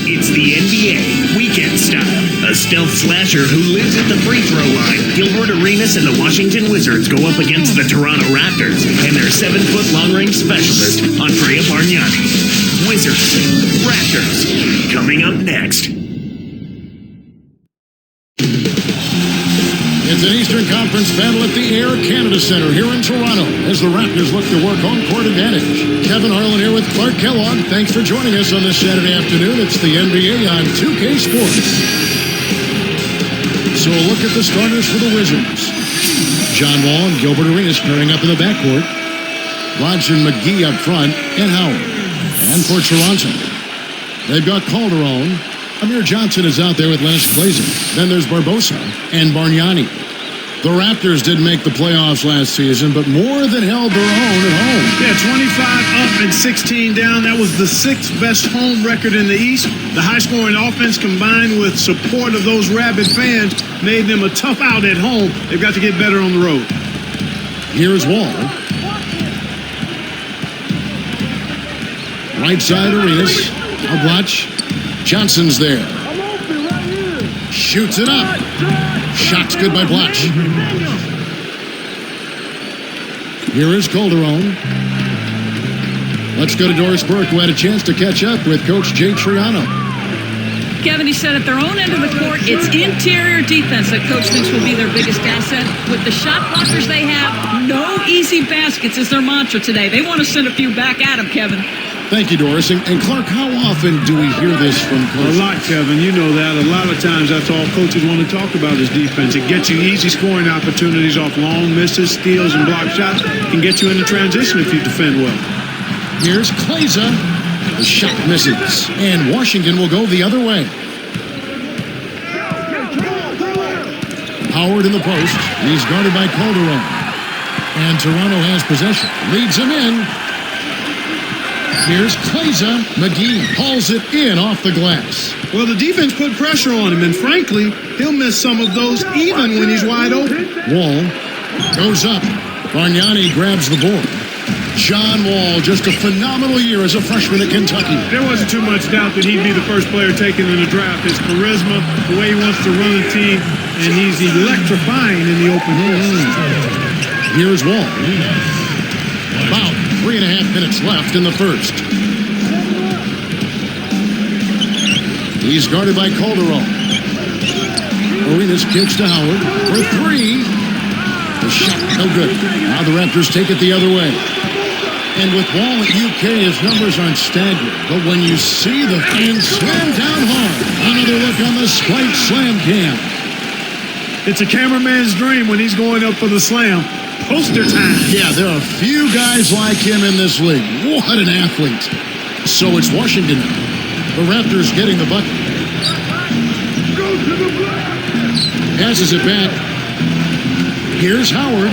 It's the NBA weekend style. A stealth slasher who lives at the free throw line. Gilbert Arenas and the Washington Wizards go up against the Toronto Raptors and their 7-foot long-range specialist, Andrea Bargnani. Wizards, Raptors, coming up next. It's an Eastern Conference battle at the Air Canada Centre here in Toronto as the Raptors look to work home court advantage. Kevin Harlan here with Clark Kellogg. Thanks for joining us on this Saturday afternoon. It's the NBA on 2K Sports. So a look at the starters for the Wizards. John Wall and Gilbert Arenas pairing up in the backcourt. Lodge and McGee up front, and Howard. And for Toronto, they've got Calderon. Amir Johnson is out there with Lance Glazer. Then there's Barbosa and Bargnani. The Raptors didn't make the playoffs last season, but more than held their own at home. Yeah, 25 up and 16 down. That was the 6th best home record in the East. The high-scoring offense combined with support of those rabid fans made them a tough out at home. They've got to get better on the road. Here's Wall. Right side, Arenas. Oblach. Johnson's there. Shoots it up. Shot's good by Blotch. Here is Calderon. Let's go to Doris Burke, who had a chance to catch up with Coach Jay Triano. Kevin, he said at their own end of the court, it's interior defense that Coach thinks will be their biggest asset. With the shot blockers they have, no easy baskets is their mantra today. They want to send a few back at them, Kevin. Thank you, Doris. And Clark, how often do we hear this from coaches? A lot, Kevin. You know that. A lot of times that's all coaches want to talk about is defense. It gets you easy scoring opportunities off long misses, steals, and block shots. Can get you into transition if you defend well. Here's Glazer. The shot misses. And Washington will go the other way. Howard in the post. He's guarded by Calderon. And Toronto has possession. Leads him in. Here's Glazer. McGee hauls it in off the glass. Well, the defense put pressure on him, and frankly, he'll miss some of those even when he's wide open. Wall goes up. Bargnani grabs the board. John Wall, just a phenomenal year as a freshman at Kentucky. There wasn't too much doubt that he'd be the first player taken in the draft. His charisma, the way he wants to run the team, and he's electrifying in the open court. Here's Wall. About 3.5 minutes left in the first. He's guarded by Calderon. Arenas kicks to Howard for 3. The shot, no good. Now the Raptors take it the other way. And with Wall at UK, his numbers aren't staggering. But when you see the fans slam down hard, another look on the Spike Slam Cam. It's a cameraman's dream when he's going up for the slam. Poster time. Yeah, there are few guys like him in this league. What an athlete. So it's Washington. The Raptors getting the bucket. Passes it back. Here's Howard.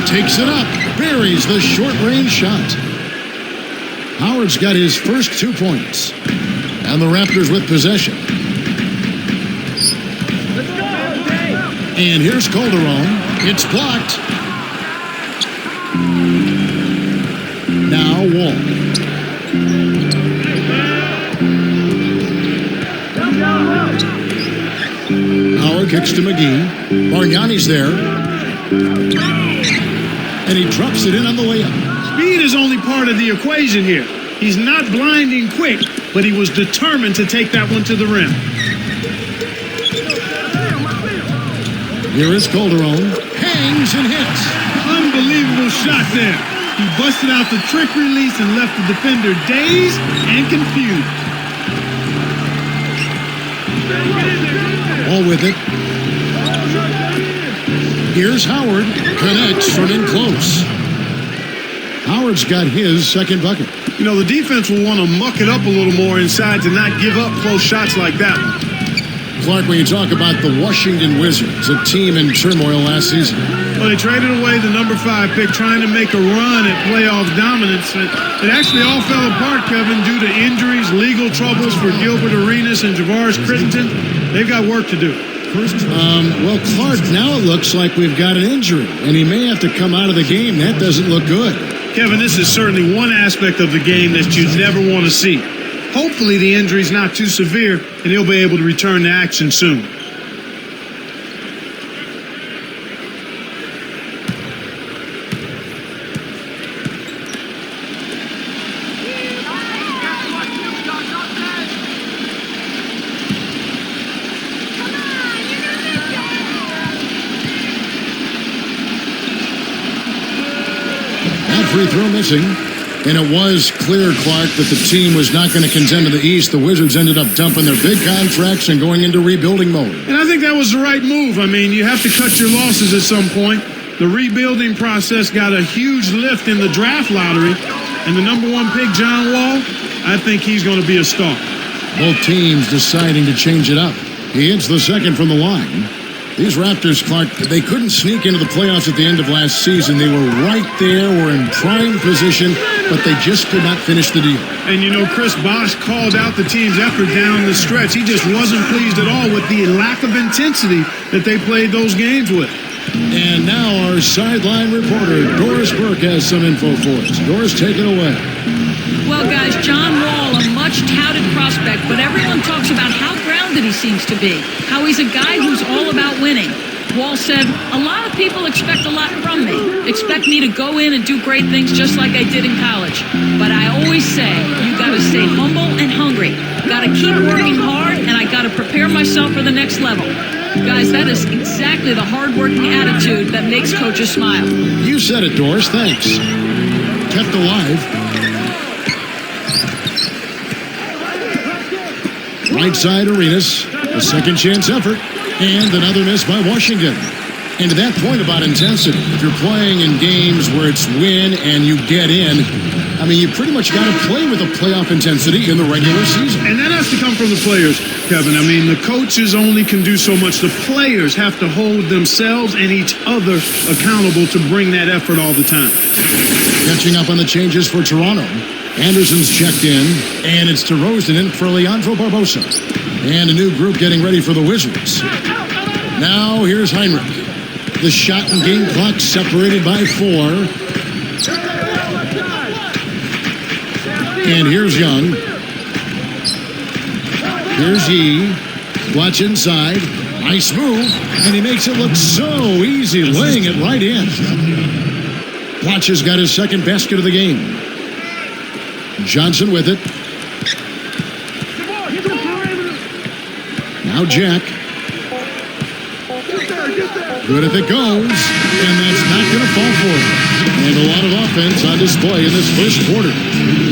Takes it up. Buries the short-range shot. Howard's got his first 2 points. And the Raptors with possession. And here's Calderon. It's blocked. Now Wall. Howard kicks to McGee. Bargnani's there. And he drops it in on the layup. Speed is only part of the equation here. He's not blinding quick, but he was determined to take that one to the rim. Here is Calderon. Hangs and hits. Unbelievable shot there. He busted out the trick release and left the defender dazed and confused. All with it. Here's Howard. Connects from in close. Howard's got his second bucket. You know, the defense will want to muck it up a little more inside to not give up close shots like that one. Clark, when you talk about the Washington Wizards, a team in turmoil last season. Well, they traded away the number 5 pick trying to make a run at playoff dominance. It actually all fell apart, Kevin, due to injuries, legal troubles for Gilbert Arenas and Javaris Crittenton. They've got work to do. Well, Clark, now it looks like we've got an injury, and he may have to come out of the game. That doesn't look good. Kevin, this is certainly one aspect of the game that you never want to see. Hopefully the injury's not too severe and he'll be able to return to action soon. Free throw missing, and it was clear, Clark, that the team was not going to contend in the East. The Wizards ended up dumping their big contracts and going into rebuilding mode. And I think that was the right move. I mean, you have to cut your losses at some point. The rebuilding process got a huge lift in the draft lottery, and the number 1 pick, John Wall, I think he's going to be a star. Both teams deciding to change it up. He hits the second from the line. These Raptors, Clark, they couldn't sneak into the playoffs at the end of last season. They were right there, were in prime position, but they just could not finish the deal. And, you know, Chris Bosh called out the team's effort down the stretch. He just wasn't pleased at all with the lack of intensity that they played those games with. And now our sideline reporter, Doris Burke, has some info for us. Doris, take it away. Well, guys, John Wall, a much-touted prospect, but everyone talks about how grounded he seems to be, how he's a guy who's all about winning. Wall said, a lot of people expect a lot from me, expect me to go in and do great things just like I did in college. But I always say, you got to stay humble and hungry. Got to keep working hard, and I got to prepare myself for the next level. Guys, that is exactly the hard-working attitude that makes coaches smile. You said it, Doris. Thanks. Kept alive. Right side, Arenas. A second chance effort. And another miss by Washington. And to that point about intensity, if you're playing in games where it's win and you get in, I mean, you pretty much got to play with a playoff intensity in the regular season. And that has to come from the players, Kevin. I mean, the coaches only can do so much. The players have to hold themselves and each other accountable to bring that effort all the time. Catching up on the changes for Toronto. Anderson's checked in, and it's DeRozan in for Leandro Barbosa. And a new group getting ready for the Wizards. Now here's Heinrich. The shot and game clock separated by 4. And here's Young. Here's Yee. Watch inside. Nice move. And he makes it look so easy, laying it right in. Watch has got his second basket of the game. Johnson with it. Now Jack. Good if it goes. And that's not going to fall for him. And a lot of offense on display in this first quarter.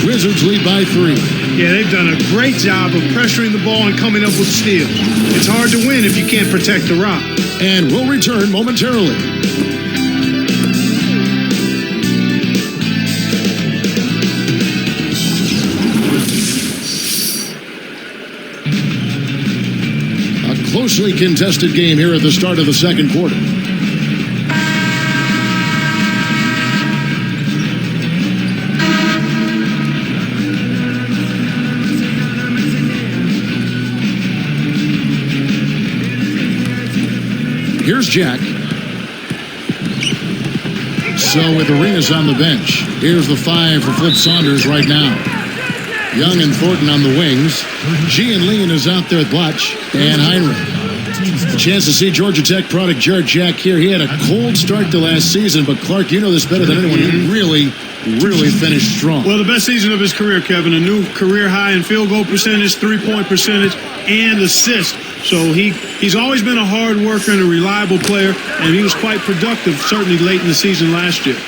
Wizards lead by 3. Yeah, they've done a great job of pressuring the ball and coming up with steals. It's hard to win if you can't protect the rock. And we'll return momentarily. Closely contested game here at the start of the second quarter. Here's Jack. So with Arenas on the bench, here's the 5 for Flip Saunders right now. Young and Thornton on the wings. G and Lean is out there with Blatch and Heinrich. A chance to see Georgia Tech product Jared Jack here. He had a cold start to last season, but Clark, you know this better than anyone. He really finished strong. Well, the best season of his career, Kevin. A new career high in field goal percentage, 3-point percentage, and assist. So he's always been a hard worker and a reliable player, and he was quite productive, certainly late in the season last year.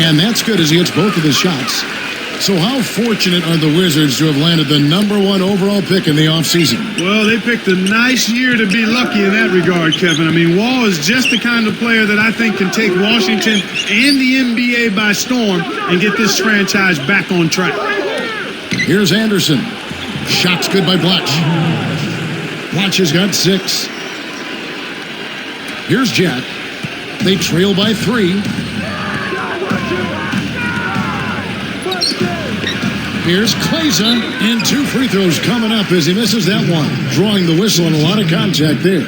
And that's good as he hits both of his shots. So how fortunate are the Wizards to have landed the #1 overall pick in the offseason? Well, they picked a nice year to be lucky in that regard, Kevin. I mean, Wall is just the kind of player that I think can take Washington and the NBA by storm and get this franchise back on track. Here's Anderson. Shot's good by Blatch. Blatch has got 6. Here's Jack. They trail by 3. Here's Kleza, and 2 free throws coming up as he misses that one. Drawing the whistle and a lot of contact there.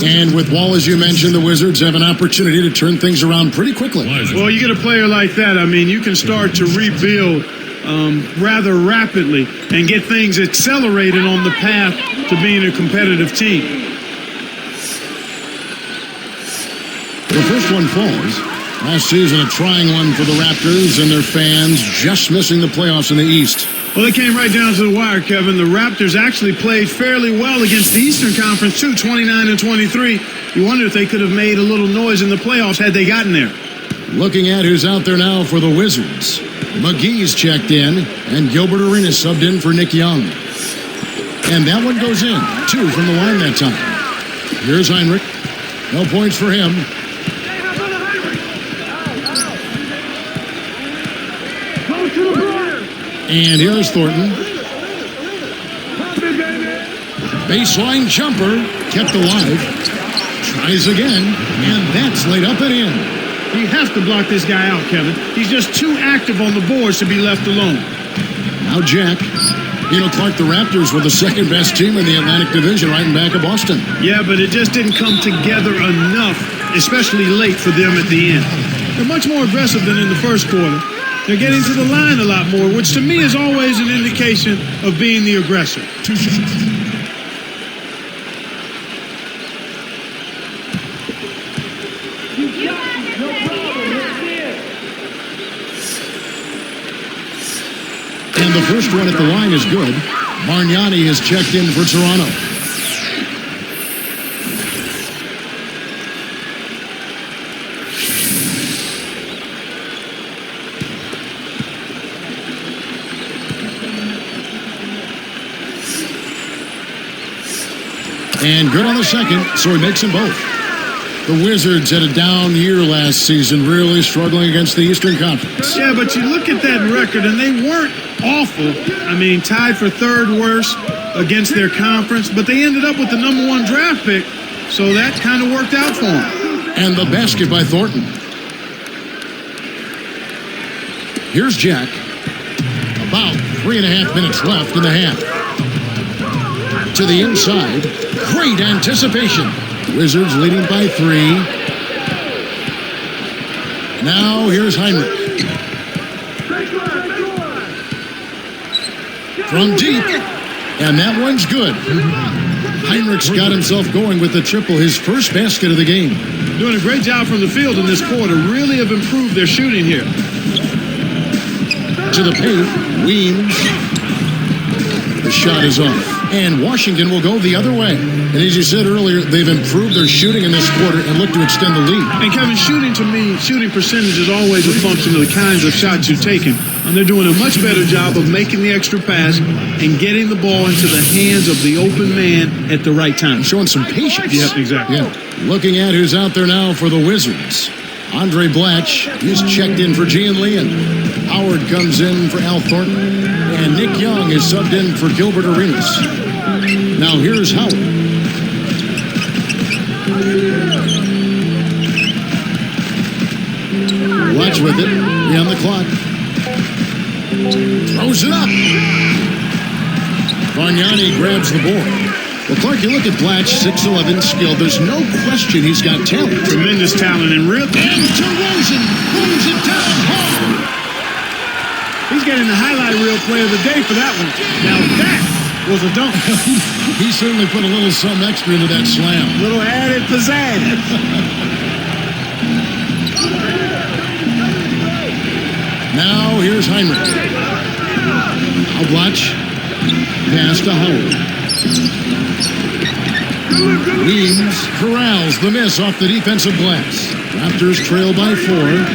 And with Wall, as you mentioned, the Wizards have an opportunity to turn things around pretty quickly. Well, you get a player like that, I mean, you can start to rebuild rather rapidly and get things accelerated on the path to being a competitive team. The first one falls. Last season, a trying one for the Raptors and their fans, just missing the playoffs in the East. Well, it came right down to the wire, Kevin. The Raptors actually played fairly well against the Eastern Conference, too, 29-23. You wonder if they could have made a little noise in the playoffs had they gotten there. Looking at who's out there now for the Wizards. McGee's checked in, and Gilbert Arenas subbed in for Nick Young. And that one goes in, 2 from the line that time. Here's Heinrich. No points for him. And here's Thornton. Baseline jumper, kept alive. Tries again, and that's laid up and in. You have to block this guy out, Kevin. He's just too active on the boards to be left alone. Now Jack. You know, Clark, the Raptors were the second best team in the Atlantic Division right in back of Boston. Yeah, but it just didn't come together enough, especially late for them at the end. They're much more aggressive than in the first quarter. They're getting to the line a lot more, which to me is always an indication of being the aggressor. 2 shots. And the first one at the line is good. Bargnani has checked in for Toronto. And good on the second, so he makes them both. The Wizards had a down year last season, really struggling against the Eastern Conference. Yeah, but you look at that record, and they weren't awful. I mean, tied for 3rd worst against their conference, but they ended up with the #1 draft pick, so that kind of worked out for them. And the basket by Thornton. Here's Jack. About 3.5 minutes left in the half. To the inside. Great anticipation. Wizards leading by 3. Now here's Heinrich. From deep. And that one's good. Heinrich's got himself going with the triple, his first basket of the game. Doing a great job from the field in this quarter. Really have improved their shooting here. To the paint. Weems. The shot is off. And Washington will go the other way. And as you said earlier, they've improved their shooting in this quarter and look to extend the lead. And Kevin, shooting to me, shooting percentage is always a function of the kinds of shots you're taking. And they're doing a much better job of making the extra pass and getting the ball into the hands of the open man at the right time. Showing some patience. Yep, exactly. Yeah. Looking at who's out there now for the Wizards. Andre Blatch, he's checked in for Gian Leon. Howard comes in for Al Thornton. And Nick Young is subbed in for Gilbert Arenas. Now here's Howard. Blatch with it. On the clock. Throws it up. Bargnani grabs the ball. Well, Clark, you look at Blatch, 6'11", skill. There's no question he's got talent. Tremendous talent and real. And DeRozan moves it down hard. He's getting the highlight reel play of the day for that one. Now that was a dunk. He certainly put a little something extra into that slam. Little added pizzazz. Now here's Heinrich. Now Blatch. Pass to Howard. Weems corrals the miss off the defensive glass. Raptors trail by 4.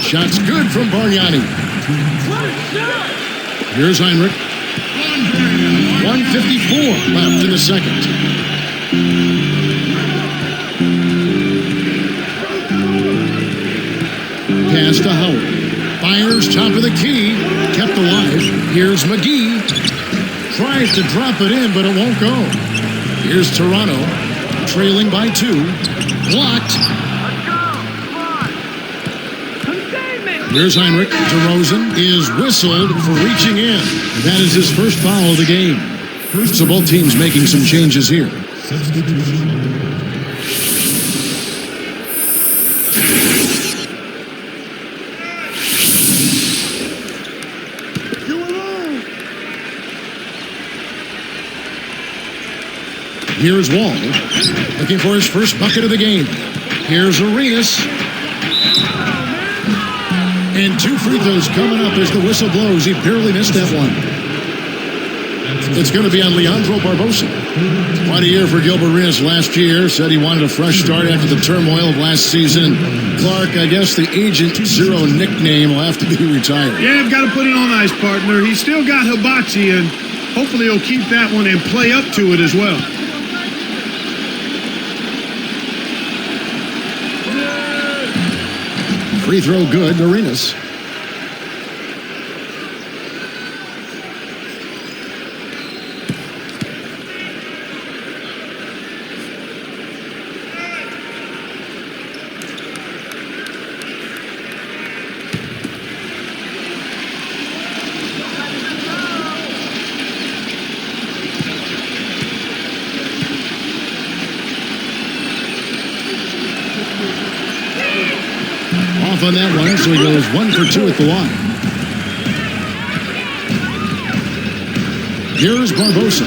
Shot's good from Bargnani. Here's Heinrich. 1:54 left in the second. Pass to Howard. Fires top of the key. Kept alive. Here's McGee. Tries to drop it in, but it won't go. Here's Toronto. Trailing by 2. Blocked. Here's Heinrich. DeRozan is whistled for reaching in. That is his first foul of the game. So both teams making some changes here. Here's Wall, looking for his first bucket of the game. Here's Arenas. And 2 free throws coming up as the whistle blows. He barely missed that one. It's going to be on Leandro Barbosa. Quite a year for Gilbert Arenas last year. Said he wanted a fresh start after the turmoil of last season. Clark, I guess the Agent Zero nickname will have to be retired. Yeah, I've got to put it on ice, partner. He's still got Hibachi, and hopefully he'll keep that one and play up to it as well. Free throw good, Arenas. On that one, so he goes 1 for 2 at the line. Here's Barbosa.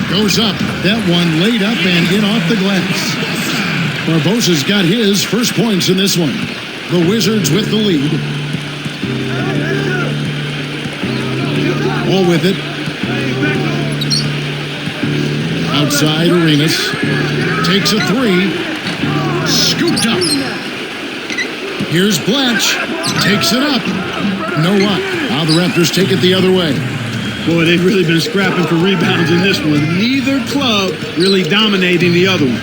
Goes up. That one laid up and in off the glass. Barbosa's got his first points in this one. The Wizards with the lead. All with it. Outside, Arenas. Takes a 3. Scooped up. Here's Blanche. Takes it up. No luck. Now the Raptors take it the other way. Boy, they've really been scrapping for rebounds in this one. Neither club really dominating the other one.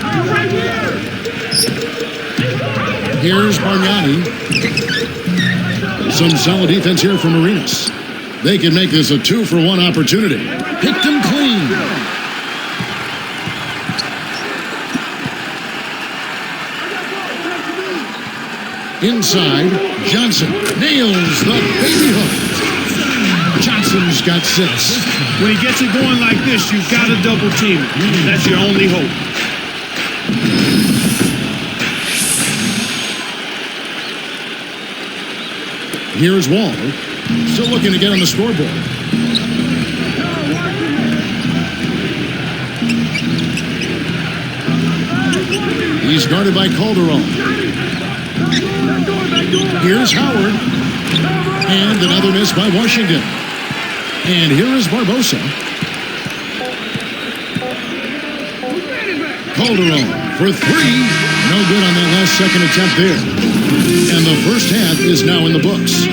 Here's Bargnani. Some solid defense here from Arenas. They can make this a 2-for-1 opportunity. Picked him clean. Inside, Johnson nails the baby hook. Johnson's got 6. When he gets it going like this, you've got to double team it. That's your only hope. Here's Wall, still looking to get on the scoreboard. He's guarded by Calderon. Here's Howard. And another miss by Washington. And here is Barbosa. Calderon for 3. No good on that last second attempt there. And the first half is now in the books.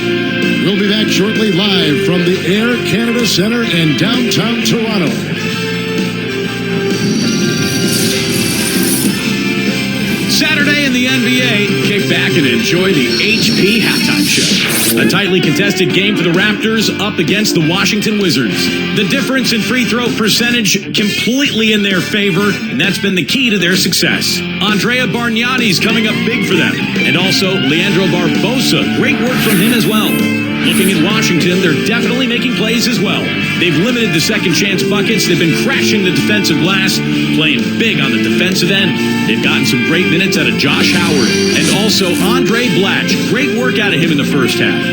We'll be back shortly live from the Air Canada Centre in downtown Toronto. Saturday in the NBA, kick back and enjoy the HP Halftime Show. A tightly contested game for the Raptors up against the Washington Wizards. The difference in free throw percentage completely in their favor, and that's been the key to their success. Andrea Bargnani's coming up big for them, and also Leandro Barbosa. Great work from him as well. Looking at Washington, they're definitely making plays as well. They've limited the second chance buckets. They've been crashing the defensive glass, playing big on the defensive end. They've gotten some great minutes out of Josh Howard and also Andre Blatche. Great work out of him in the first half.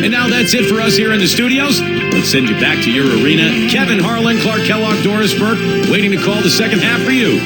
And now that's it for us here in the studios. Let's send you back to your arena. Kevin Harlan, Clark Kellogg, Doris Burke, waiting to call the second half for you.